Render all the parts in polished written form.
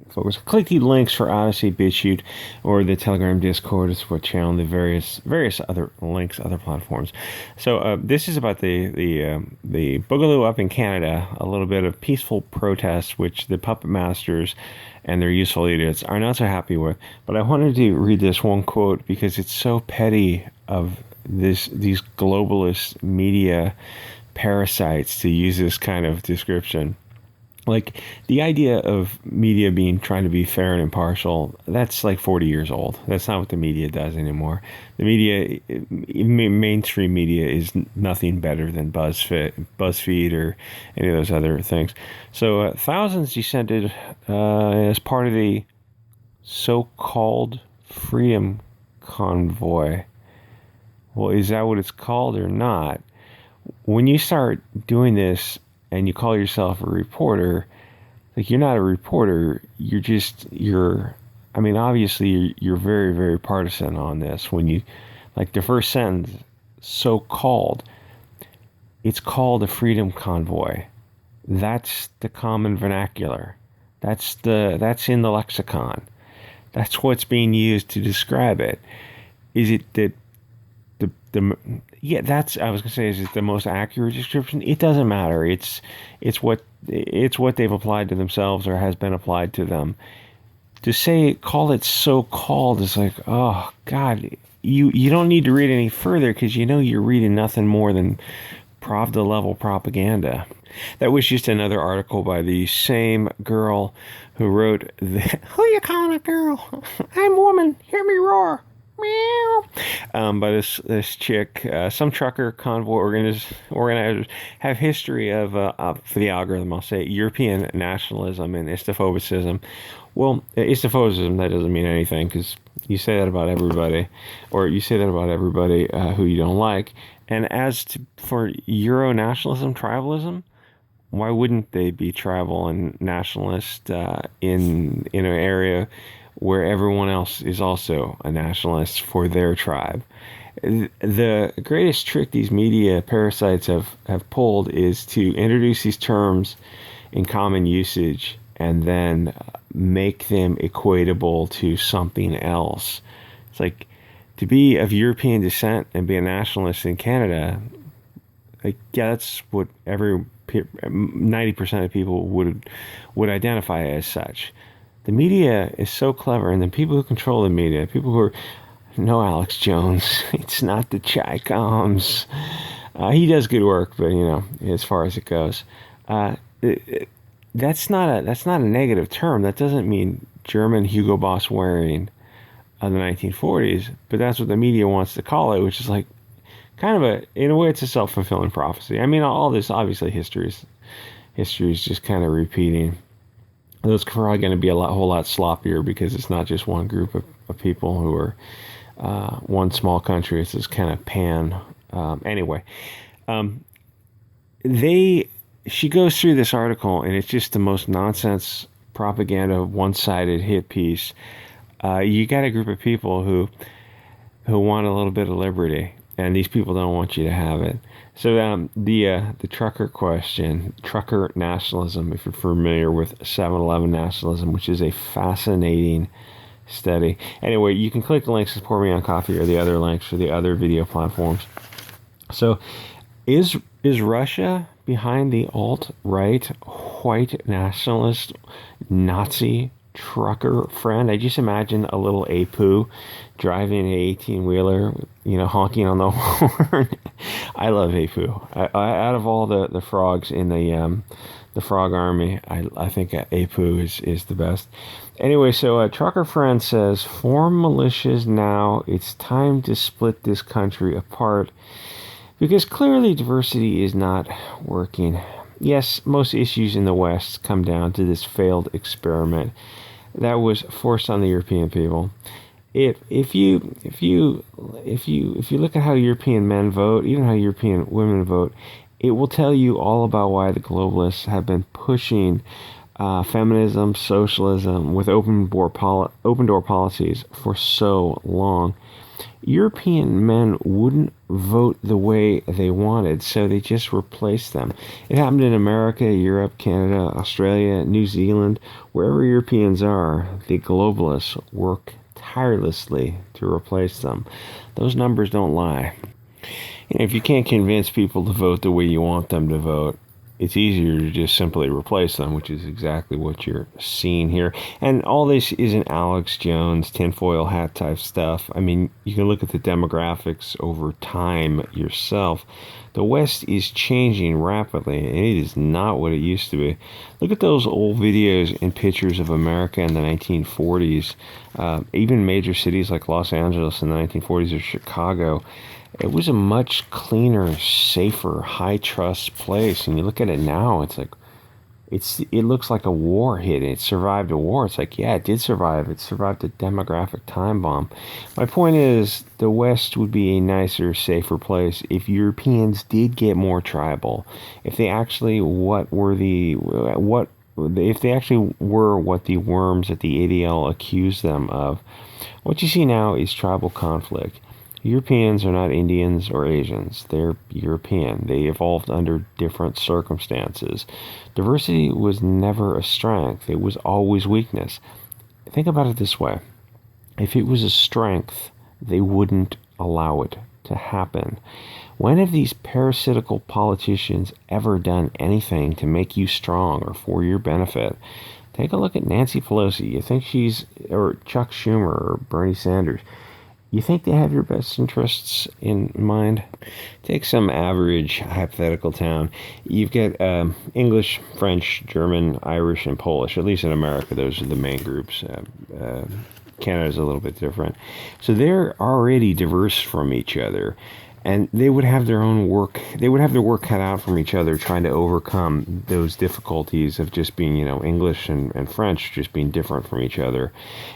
focus. Click the links for Odyssey, Bit Chute, or the Telegram Discord, support channel, the various other links, other platforms. So this is about the Boogaloo up in Canada, a little bit of peaceful protest, which the puppet masters and their useful idiots are not so happy with. But I wanted to read this one quote because it's so petty of these globalist media parasites to use this kind of description. Like, the idea of media trying to be fair and impartial, that's like 40 years old. That's not what the media does anymore. The media, mainstream media, is nothing better than BuzzFeed or any of those other things. So thousands descended as part of the so-called Freedom Convoy. Well, is that what it's called or not? When you start doing this and you call yourself a reporter, like, you're not a reporter, obviously you're very, very partisan on this. When you, like, the first sentence, so-called, it's called a freedom convoy. That's the common vernacular. That's in the lexicon. That's what's being used to describe it. Is it that is it the most accurate description? It doesn't matter. It's what they've applied to themselves or has been applied to them. To call it so-called is like, oh God, you don't need to read any further, because you're reading nothing more than Pravda level propaganda. That was just another article by the same girl who wrote who you calling a girl? I'm a woman. Hear me roar. By this chick. Some trucker convoy organizers have history of, for the algorithm, I'll say, European nationalism and Islamophobicism. Well, Islamophobicism, that doesn't mean anything, because you say that about everybody, who you don't like. And for Euro nationalism, tribalism, why wouldn't they be tribal and nationalist in an area where everyone else is also a nationalist for their tribe? The greatest trick these media parasites have pulled is to introduce these terms in common usage and then make them equatable to something else. It's like, to be of European descent and be a nationalist in Canada, like, yeah, that's what 90% of people would identify as such. The media is so clever, and the people who control the media, people who are, no, Alex Jones, it's not the Chi-Coms. He does good work, but as far as it goes, that's not a negative term. That doesn't mean German Hugo Boss wearing of the 1940s, but that's what the media wants to call it, which is like kind of in a way, it's a self-fulfilling prophecy. I mean, all this, obviously, history is just kind of repeating. It's probably going to be whole lot sloppier, because it's not just one group of people who are one small country. It's this kind of pan. Anyway, she goes through this article, and it's just the most nonsense propaganda, one-sided hit piece. You got a group of people who want a little bit of liberty, and these people don't want you to have it. So the trucker question, trucker nationalism, if you're familiar with 7-Eleven nationalism, which is a fascinating study. Anyway, you can click the links to support me on Coffee, or the other links for the other video platforms. So is Russia behind the alt-right white nationalist Nazi trucker friend? I just imagine a little Apu driving an 18-wheeler, honking on the horn. I love Apu. Out of all the frogs in the frog army, I think Apu is the best. Anyway, so a trucker friend says, form militias now. It's time to split this country apart, because clearly diversity is not working. Yes, most issues in the West come down to this failed experiment that was forced on the European people. If you look at how European men vote, even how European women vote, it will tell you all about why the globalists have been pushing feminism, socialism, with open door policies for so long. European men wouldn't vote the way they wanted, so they just replaced them. It happened in America, Europe, Canada, Australia, New Zealand. Wherever Europeans are, the globalists work tirelessly to replace them. Those numbers don't lie. If you can't convince people to vote the way you want them to vote, it's easier to just simply replace them, which is exactly what you're seeing here. And all this isn't Alex Jones tinfoil hat type stuff. I mean, you can look at the demographics over time yourself. The West is changing rapidly, and it is not what it used to be. Look at those old videos and pictures of America in the 1940s. Even major cities like Los Angeles in the 1940s or Chicago. It was a much cleaner, safer, high-trust place. And you look at it now, it's like, it looks like a war hit. It survived a war. It's like, yeah, it did survive. It survived a demographic time bomb. My point is, the West would be a nicer, safer place if Europeans did get more tribal. If they actually if they actually were what the worms at the ADL accused them of. What you see now is tribal conflict. Europeans are not Indians or Asians. They're European. They evolved under different circumstances. Diversity was never a strength. It was always weakness. Think about it this way. If it was a strength, they wouldn't allow it to happen. When have these parasitical politicians ever done anything to make you strong or for your benefit? Take a look at Nancy Pelosi. You think or Chuck Schumer or Bernie Sanders. You think they have your best interests in mind? Take some average hypothetical town. You've got English, French, German, Irish, and Polish. At least in America, those are the main groups. Canada's a little bit different. So they're already diverse from each other. And they would have their own work. They would have their work cut out from each other, trying to overcome those difficulties of just being, English and French just being different from each other,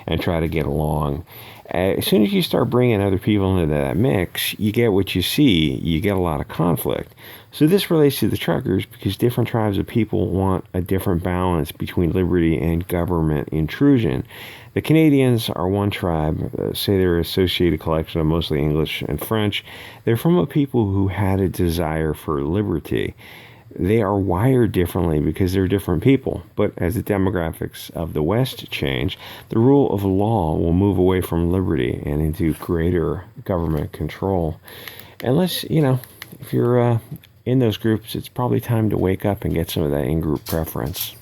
and try to get along. As soon as you start bringing other people into that mix, you get what you see. You get a lot of conflict. So this relates to the truckers because different tribes of people want a different balance between liberty and government intrusion. The Canadians are one tribe, say they're an associated collection of mostly English and French. They're from a people who had a desire for liberty. They are wired differently because they're different people. But as the demographics of the West change, the rule of law will move away from liberty and into greater government control. Unless, if you're in those groups, it's probably time to wake up and get some of that in-group preference.